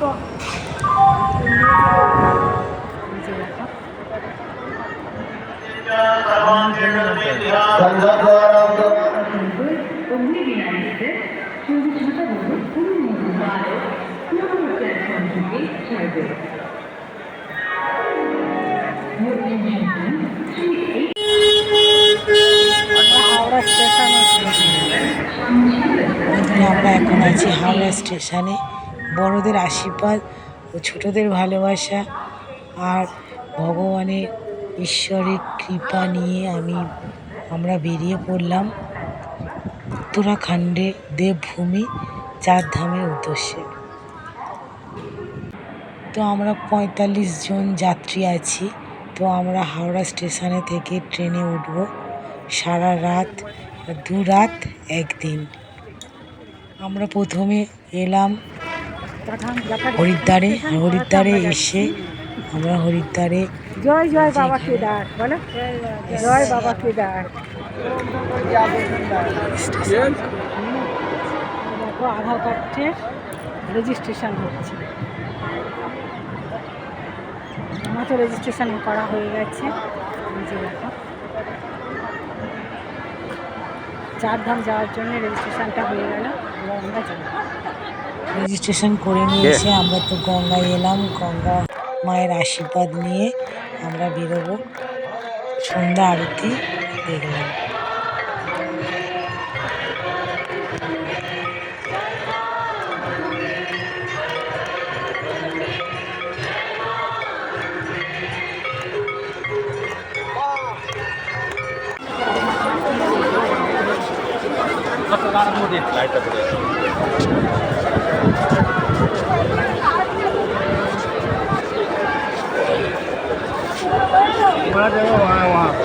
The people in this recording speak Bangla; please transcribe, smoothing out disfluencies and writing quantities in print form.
তো হাওড়া স্টেশনে বন্ধুরা, আমরা এখন আছি হাওড়া স্টেশনে। বড়দের আশীর্বাদ ও ছোটদের ভালোবাসা আর ভগবানের ঈশ্বরের কৃপা নিয়ে আমরা বেরিয়ে পড়লাম উত্তরাখণ্ডের দেবভূমি চারধামের উদ্দেশ্যে। তো আমরা ৪৫ জন যাত্রী আছি। তো আমরা হাওড়া স্টেশনে থেকে ট্রেনে উঠব সারা রাত, ২ রাত ১ দিন। আমরা প্রথমে এলাম হরিদ্বারে। হরিদ্বারে এসে আমরা হরিদ্বারে জয় জয় বাবা কেদার বলো, জয় বাবা কেদার। দেখো আধার কার্ডের রেজিস্ট্রেশন হচ্ছে। আমার তো রেজিস্ট্রেশন করা হয়ে গেছে। যে দেখো চারধাম যাওয়ার জন্য রেজিস্ট্রেশনটা হয়ে গেল। এবার আমরা যাব। রেজিস্ট্রেশন করে নিয়ে এসে আমরা তো গঙ্গায় এলাম। গঙ্গা মায়ের আশীর্বাদ নিয়ে আমরা বেরোবো। সন্ধ্যা আরতি দেখলাম। वहाँ